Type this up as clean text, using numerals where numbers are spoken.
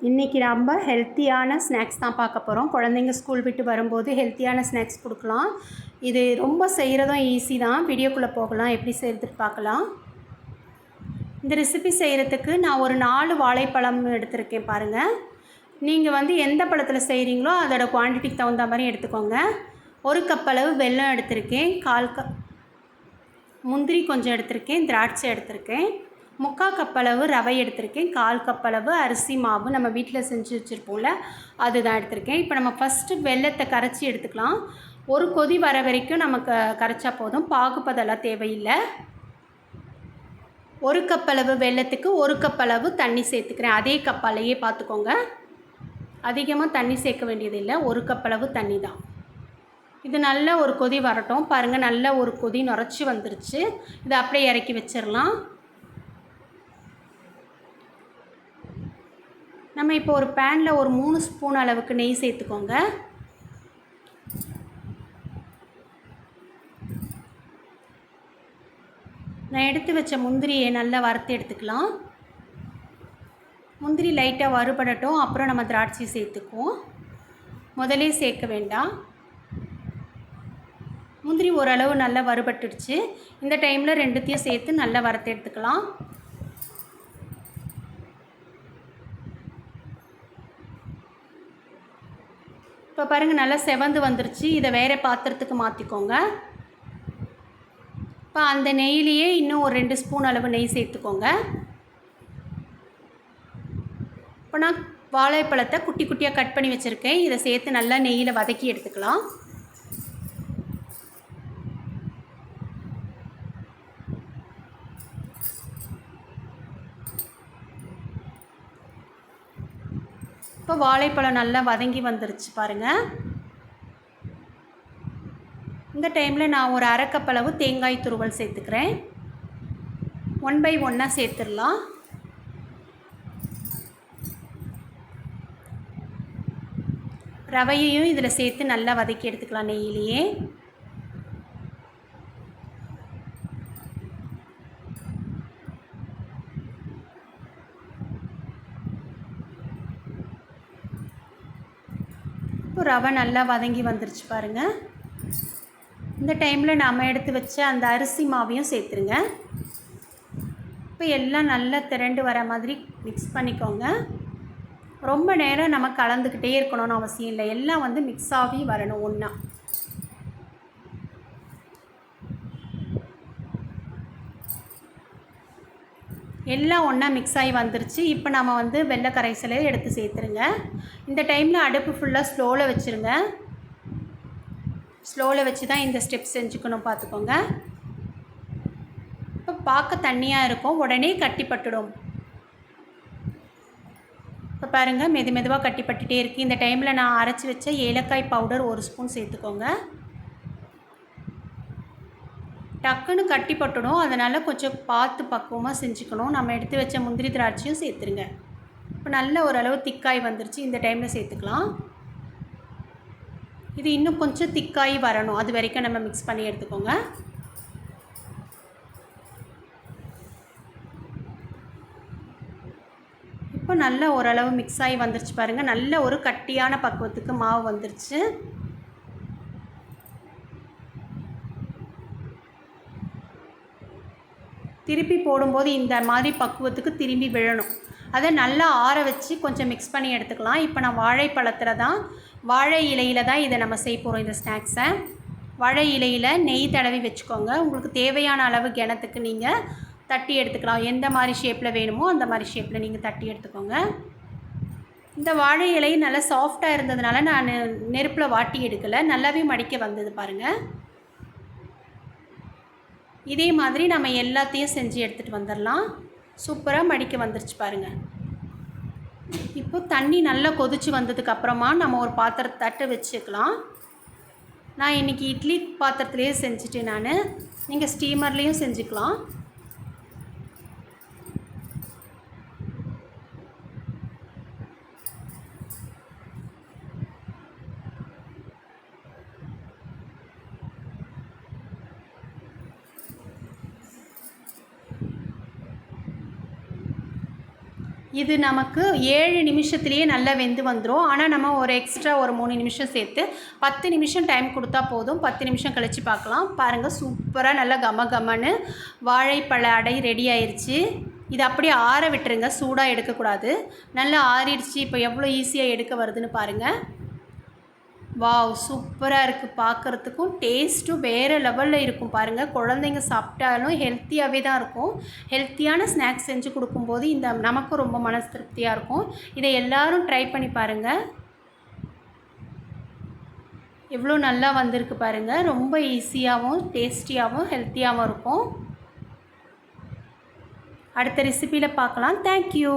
இன்றைக்கி நம்ம ஹெல்த்தியான ஸ்நாக்ஸ் தான் பார்க்க போகிறோம். குழந்தைங்க ஸ்கூல் விட்டு வரும்போது ஹெல்த்தியான ஸ்நாக்ஸ் கொடுக்கலாம். இது ரொம்ப செய்கிறதும் ஈஸி தான். வீடியோக்குள்ளே போகலாம், எப்படி செய்கிறதுக்கு பார்க்கலாம். இந்த ரெசிபி செய்கிறதுக்கு நான் ஒரு 4 வாழைப்பழம் எடுத்திருக்கேன் பாருங்கள். நீங்கள் எந்த பழத்தில் செய்கிறீங்களோ அதோட குவான்டிட்டிக்கு தகுந்த மாதிரி எடுத்துக்கோங்க. 1 கப் அளவு வெல்லம் எடுத்திருக்கேன். 1/4 கப் முந்திரி கொஞ்சம் எடுத்திருக்கேன். திராட்சை எடுத்திருக்கேன். 3/4 கப் அளவு ரவை எடுத்திருக்கேன். 1/4 கப் அளவு அரிசி மாவு நம்ம வீட்டில் செஞ்சு வச்சுருப்போம்ல, அதுதான் எடுத்திருக்கேன். இப்போ நம்ம ஃபஸ்ட்டு வெல்லத்தை கரைச்சி எடுத்துக்கலாம். ஒரு கொதி வர வரைக்கும் நமக்கு கரைச்சா போதும். பாகுபதெல்லாம் தேவையில்லை. 1 கப் அளவு வெல்லத்துக்கு 1 கப் அளவு தண்ணி சேர்த்துக்கிறேன். அதே கப்பாலேயே பார்த்துக்கோங்க. அதிகமாக தண்ணி சேர்க்க வேண்டியதில்லை. 1 கப் அளவு தண்ணி தான். இது நல்ல ஒரு கொதி வரட்டும். பாருங்கள், நல்ல ஒரு கொதி நுரைச்சி வந்துருச்சு. இதை அப்படியே இறக்கி வச்சிடலாம். நம்ம இப்போ ஒரு பேனில் ஒரு 3 ஸ்பூன் அளவுக்கு நெய் சேர்த்துக்கோங்க. நான் எடுத்து வச்ச முந்திரியை நல்லா வறுத்து எடுத்துக்கலாம். முந்திரி லைட்டாக வறுபடட்டும். அப்புறம் நம்ம திராட்சை சேர்த்துக்குவோம். முதலே சேர்க்க வேண்டாம். முந்திரி ஓரளவு நல்லா வறுபட்டுடுச்சு. இந்த டைமில் ரெண்டுத்தையும் சேர்த்து நல்லா வறுத்து எடுத்துக்கலாம். இப்போ பாருங்கள், நல்லா செவந்து வந்துருச்சு. இதை வேறு பாத்திரத்துக்கு மாற்றிக்கோங்க. இப்போ அந்த நெய்லேயே இன்னும் ஒரு 2 ஸ்பூன் அளவு நெய் சேர்த்துக்கோங்க. இப்போ நான் வாழைப்பழத்தை குட்டி குட்டியாக கட் பண்ணி வச்சுருக்கேன். இதை சேர்த்து நல்லா நெய்யில் வதக்கி எடுத்துக்கலாம். இப்போ வாழைப்பழம் நல்லா வதங்கி வந்துருச்சு பாருங்கள். இந்த டைமில் நான் ஒரு 1/2 கப் அளவு தேங்காய் துருவல் சேர்த்துக்கிறேன். 1 பை 1 சேர்த்துடலாம். ரவையையும் இதில் சேர்த்து நல்லா வதக்கி எடுத்துக்கலாம் நெய்யிலேயே. இப்போ ரவை நல்லா வதங்கி வந்துருச்சு பாருங்கள். இந்த டைமில் நாம் எடுத்து வச்ச அந்த அரிசி மாவையும் சேர்த்துருங்க. இப்போ எல்லாம் நல்லா திரண்டு வர மாதிரி மிக்ஸ் பண்ணிக்கோங்க. ரொம்ப நேரம் நம்ம கலந்துக்கிட்டே இருக்கணும்னு அவசியம் இல்லை. எல்லாம் மிக்ஸ் ஆகி வரணும் ஒன்றா. எல்லாம் ஒன்றா மிக்ஸ் ஆகி வந்துருச்சு. இப்போ நம்ம வெள்ளை கரைசலை எடுத்து சேர்த்துருங்க. இந்த டைமில் அடுப்பு ஃபுல்லாக ஸ்லோவில் வச்சுருங்க. ஸ்லோவில் வச்சு தான் இந்த ஸ்டெப் செஞ்சுக்கணும், பார்த்துக்கோங்க. இப்போ பார்க்க தண்ணியாக இருக்கும், உடனே கட்டிப்பட்டுடும். இப்போ பாருங்கள், மெதுவாக கட்டிப்பட்டுட்டே இருக்குது. இந்த டைமில் நான் அரைச்சி வச்ச ஏலக்காய் பவுடர் 1 ஸ்பூன் சேர்த்துக்கோங்க. டக்குன்னு கட்டிப்பட்டுடும், அதனால் கொஞ்சம் பார்த்து பக்குவமாக செஞ்சுக்கணும். நம்ம எடுத்து வச்ச முந்திரி திராட்சையும் சேர்த்துருங்க. இப்போ நல்ல ஓரளவு திக்காய் வந்துருச்சு. இந்த டைமில் சேர்த்துக்கலாம். இது இன்னும் கொஞ்சம் திக்காய் வரணும், அது வரைக்கும் நம்ம மிக்ஸ் பண்ணி எடுத்துக்கோங்க. இப்போ நல்ல ஓரளவு மிக்ஸ் ஆகி வந்துருச்சு பாருங்கள். நல்ல ஒரு கட்டியான பக்குவத்துக்கு மாவு வந்துருச்சு. திருப்பி போடும்போது இந்த மாதிரி பக்குவத்துக்கு திரும்பி விழணும். அதை நல்லா ஆற வச்சு கொஞ்சம் மிக்ஸ் பண்ணி எடுத்துக்கலாம். இப்போ நான் வாழை இலையில் தான் இதை நம்ம செய்ய போகிறோம். இந்த ஸ்நாக்ஸை வாழை இலையில் நெய் தடவி வச்சுக்கோங்க. உங்களுக்கு தேவையான அளவு கிணத்துக்கு நீங்கள் தட்டி எடுத்துக்கலாம். எந்த மாதிரி ஷேப்பில் வேணுமோ அந்த மாதிரி ஷேப்பில் நீங்கள் தட்டி எடுத்துக்கோங்க. இந்த வாழை இலை நல்லா சாஃப்டாக இருந்ததுனால நான் நெருப்பில் வாட்டி எடுக்கலை. நல்லாவே மடிக்க வந்தது பாருங்கள். இதே மாதிரி நம்ம எல்லாத்தையும் செஞ்சு எடுத்துகிட்டு வந்துடலாம். சூப்பராக மடிக்க வந்துருச்சு பாருங்கள். இப்போ தண்ணி நல்லா கொதித்து வந்ததுக்கப்புறமா நம்ம ஒரு பாத்திரத்தை தட்டு வச்சுக்கலாம். நான் இன்றைக்கி இட்லி பாத்திரத்துலேயே செஞ்சுட்டேன். நீங்கள் ஸ்டீமர்லேயும் செஞ்சுக்கலாம். இது நமக்கு 7 நிமிஷத்துலேயே நல்லா வெந்து வந்துடும். ஆனால் நம்ம ஒரு எக்ஸ்ட்ரா ஒரு 3 நிமிஷம் சேர்த்து 10 நிமிஷம் டைம் கொடுத்தா போதும். 10 நிமிஷம் கழித்து பார்க்கலாம். பாருங்கள், சூப்பராக நல்லா கம கமன்னு வாழைப்பழ அடை ரெடி ஆயிடுச்சு. இது அப்படியே ஆற விட்டுருங்க, சூடாக எடுக்கக்கூடாது. நல்லா ஆறிடுச்சு. இப்போ எவ்வளோ ஈஸியாக எடுக்க வருதுன்னு பாருங்கள். வாவ், சூப்பராக இருக்குது. பார்க்குறதுக்கும் டேஸ்ட்டும் வேறு லெவலில் இருக்கும். பாருங்கள், குழந்தைங்க சாப்பிட்டாலும் ஹெல்த்தியாகவே தான் இருக்கும். ஹெல்த்தியான ஸ்நாக்ஸ் செஞ்சு கொடுக்கும்போது நமக்கும் ரொம்ப மனசு திருப்தியாக இருக்கும். இதை எல்லோரும் ட்ரை பண்ணி பாருங்கள். எவ்வளோ நல்லா வந்திருக்கு பாருங்கள். ரொம்ப ஈஸியாகவும் டேஸ்டியாகவும் ஹெல்த்தியாகவும் இருக்கும். அடுத்த ரெசிபியில் பார்க்கலாம். தேங்க்யூ.